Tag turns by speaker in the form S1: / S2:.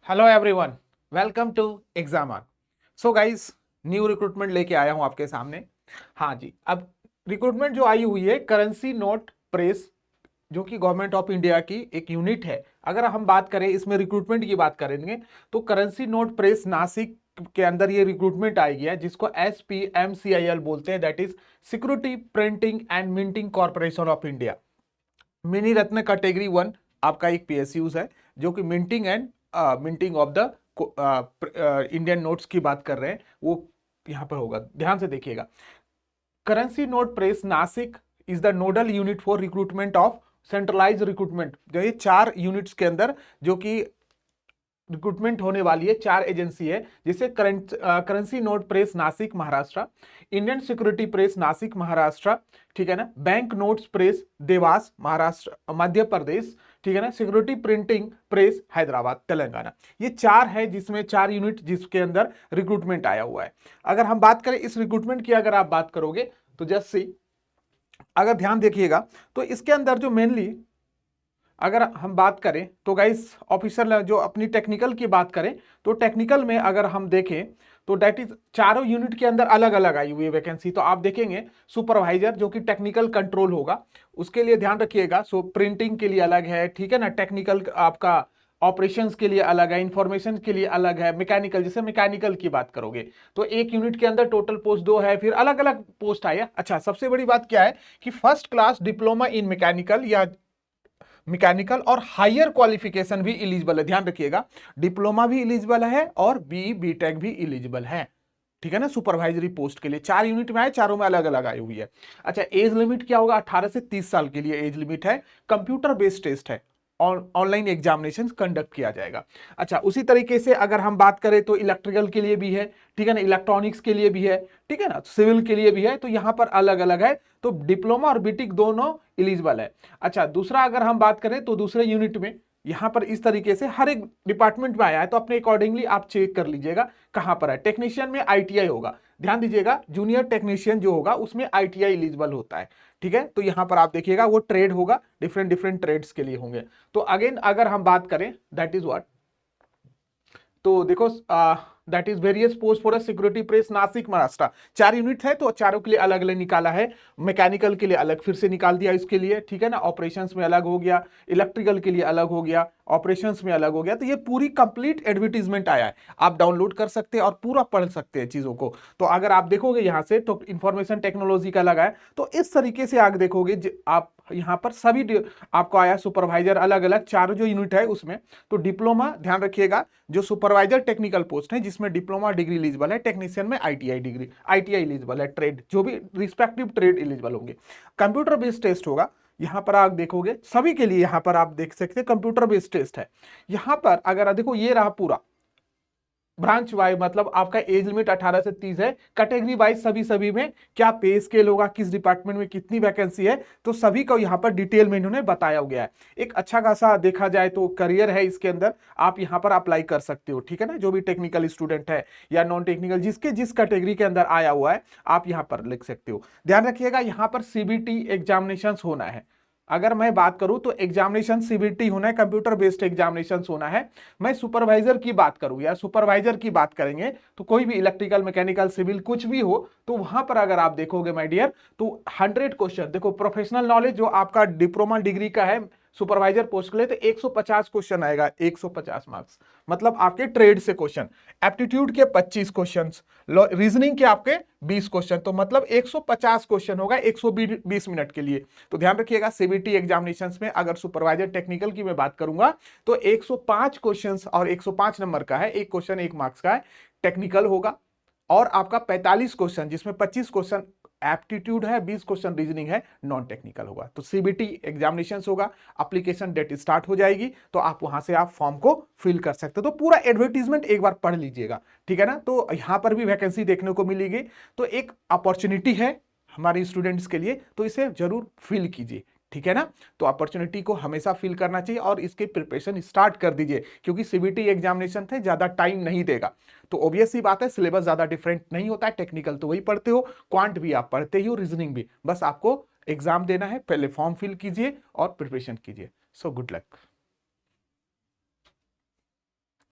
S1: Hello everyone, welcome to exam arc. So guys, new recruitment लेके आया हूं आपके सामने। हाँ जी, अब रिक्रूटमेंट जो आई हुई है करेंसी नोट प्रेस, जो कि गवर्नमेंट ऑफ इंडिया की एक यूनिट है। अगर हम बात करें इसमें रिक्रूटमेंट की बात करेंगे तो करेंसी नोट प्रेस नासिक के अंदर ये रिक्रूटमेंट आई है, जिसको SPMCIL बोलते हैं, that is security printing and minting corporation of India. Mini Ratna category 1 आपका एक PSUs है, जो कि minting and minting of the Indian notes की बात कर रहे हैं, वो यहां पर होगा। ध्यान से देखिएगा, currency note press Nashik is the nodal unit for recruitment of centralise recruitment. जो ये 4 यूनिट्स के अंदर जो कि रिक्रूटमेंट होने वाली है, 4 एजेंसी है, जिसे currency note press Nashik Maharashtra, Indian security press Nashik Maharashtra, ठीक है ना, bank notes press Dewas Maharashtra Madhya Pradesh, ठीक है ना, security printing press Hyderabad Telangana. ये 4 है, जिसमें 4 यूनिट जिसके अंदर रिक्रूटमेंट आया हुआ है। अगर हम बात करें इस रिक्रूटमेंट की, अगर आप बात करोगे तो जस्ट सी, अगर ध्यान देखिएगा तो इसके अंदर जो मेनली अगर हम बात करें तो गाइस ऑफिसर जो अपनी टेक्निकल की बात करें तो टेक्निकल में अगर हम देखें तो डेट इज चारों यूनिट के अंदर अलग अलग आई हुई है वैकेंसी। तो आप देखेंगे सुपरवाइजर जो कि टेक्निकल कंट्रोल होगा, उसके लिए ध्यान रखिएगा। सो प्रिंटिंग के लिए अलग है, ठीक है ना, टेक्निकल आपका ऑपरेशंस के लिए अलग है, इंफॉर्मेशन के लिए अलग है, मैकेनिकल, जैसे मैकेनिकल की बात करोगे तो एक यूनिट के अंदर टोटल पोस्ट 2 है, फिर अलग अलग पोस्ट आए। अच्छा, सबसे बड़ी बात क्या है कि first class diploma in mechanical या मैकेनिकल और हायर क्वालिफिकेशन भी एलिजिबल है। ध्यान रखिएगा, डिप्लोमा भी एलिजिबल है और BTech भी एलिजिबल है, ठीक है ना, सुपरवाइजरी पोस्ट के लिए। 4 यूनिट में आए, चारों में अलग अलग आई हुई है। अच्छा, एज लिमिट क्या होगा? 18 से 30 साल के लिए एज लिमिट है। कंप्यूटर बेस्ड टेस्ट है, ऑनलाइन एग्जामिनेशन कंडक्ट किया जाएगा। अच्छा, उसी तरीके से अगर हम बात करें तो इलेक्ट्रिकल के लिए भी है, ठीक है ना, इलेक्ट्रॉनिक्स के लिए भी है, ठीक है ना, सिविल के लिए भी है। तो यहां पर अलग अलग है, तो डिप्लोमा और बीटेक दोनों एलिजिबल है। अच्छा, दूसरा अगर हम बात करें तो दूसरे यूनिट में यहां पर इस तरीके से हर एक डिपार्टमेंट में आया है, तो अपने अकॉर्डिंगली आप चेक कर लीजिएगा कहां पर है। टेक्नीशियन में ITI होगा, ध्यान दीजिएगा, जूनियर टेक्नीशियन जो होगा उसमें ITI एलिजिबल होता है, ठीक है। तो यहां पर आप देखिएगा वो ट्रेड होगा, डिफरेंट डिफरेंट ट्रेड्स के लिए होंगे। तो अगेन अगर हम बात करें दैट इज व्हाट, तो देखो that is various post for security press Nashik Maharashtra. 4 unit है तो चारों के लिए अलग अलग निकाला है। मैकेनिकल के लिए अलग फिर से निकाल दिया इसके लिए, ठीक है ना, ऑपरेशंस में अलग हो गया, इलेक्ट्रिकल के लिए अलग हो गया, ऑपरेशंस में अलग हो गया। तो ये पूरी कंप्लीट एडवर्टीजमेंट आया है, आप डाउनलोड कर सकते हैं और पूरा पढ़ सकते हैं चीजों को। तो अगर आप देखोगे यहां से तो इंफॉर्मेशन टेक्नोलॉजी का लगा है, तो इस तरीके से आगे देखोगे आप यहां पर सभी आपको आया सुपरवाइजर अलग अलग 4 जो यूनिट है उसमें। तो डिप्लोमा ध्यान रखिएगा, जो सुपरवाइजर टेक्निकल पोस्ट है जिसमें डिप्लोमा डिग्री एलिजिबल है, टेक्नीशियन में ITI एलिजिबल है, ट्रेड जो भी रिस्पेक्टिव ट्रेड एलिजिबल होंगे। कंप्यूटर बेस्ड टेस्ट होगा, यहां पर आप देखोगे सभी के लिए, यहां पर आप देख सकते हैं कंप्यूटर बेस्ड टेस्ट है। यहां पर अगर देखो ये रहा पूरा ब्रांच वाइज, मतलब आपका एज लिमिट 18 से 30 है। कैटेगरी वाइज सभी सभी में क्या पे स्केल होगा, किस डिपार्टमेंट में कितनी वैकेंसी है, तो सभी को यहां पर डिटेल में इन्होंने बताया गया है। एक अच्छा खासा देखा जाए तो करियर है इसके अंदर, आप यहां पर अप्लाई कर सकते हो, ठीक है ना, जो भी टेक्निकल स्टूडेंट है या नॉन टेक्निकल, जिसके जिस कैटेगरी के अंदर आया हुआ है आप यहां पर लिख सकते हो। ध्यान रखिएगा यहां पर CBT एग्जामिनेशन होना है। अगर मैं बात करूं तो एग्जामिनेशन CBT होना है, कंप्यूटर बेस्ड एग्जामिनेशन होना है। मैं सुपरवाइजर की बात करूं या सुपरवाइजर की बात करेंगे तो कोई भी इलेक्ट्रिकल, मैकेनिकल, सिविल कुछ भी हो, तो वहां पर अगर आप देखोगे माय डियर तो 100 क्वेश्चन, देखो प्रोफेशनल नॉलेज जो आपका डिप्लोमा डिग्री का है सुपरवाइजर पोस्ट के लिए, तो 150 क्वेश्चन आएगा, 150 मार्क्स, मतलब आपके ट्रेड से क्वेश्चन, एप्टीट्यूड के 25 क्वेश्चन, रीजनिंग के आपके 20 क्वेश्चन, तो मतलब 150 क्वेश्चन होगा 120 मिनट के लिए। तो ध्यान रखिएगा CBT एग्जामिनेशंस में अगर सुपरवाइजर टेक्निकल की मैं बात करूंगा तो 105 क्वेश्चंस और 105 नंबर का है, एक क्वेश्चन 1 मार्क्स का है, टेक्निकल होगा। और आपका 45 क्वेश्चन जिसमें 25 क्वेश्चन एप्टीट्यूड है, 20 क्वेश्चन रीजनिंग है, नॉन टेक्निकल होगा। तो CBT एग्जामिनेशन होगा, एप्लीकेशन डेट स्टार्ट हो जाएगी, तो आप वहां से आप फॉर्म को फिल कर सकते हो। तो पूरा एडवर्टीजमेंट एक बार पढ़ लीजिएगा, ठीक है ना। तो यहां पर भी वैकेंसी देखने को मिलेगी, तो एक अपॉर्चुनिटी है हमारे स्टूडेंट्स के लिए, तो इसे जरूर फिल कीजिए, ठीक है ना। तो अपॉर्चुनिटी को हमेशा फिल करना चाहिए और इसके प्रिपरेशन स्टार्ट कर दीजिए, क्योंकि CBT एग्जामिनेशन थे, ज्यादा टाइम नहीं देगा। तो ऑब्वियस सी बात है, सिलेबस ज्यादा डिफरेंट नहीं होता है, टेक्निकल तो वही पढ़ते हो, क्वांट भी आप पढ़ते ही हो, रीजनिंग भी, बस आपको एग्जाम देना है, पहले फॉर्म फिल कीजिए और प्रिपरेशन कीजिए। So good luck.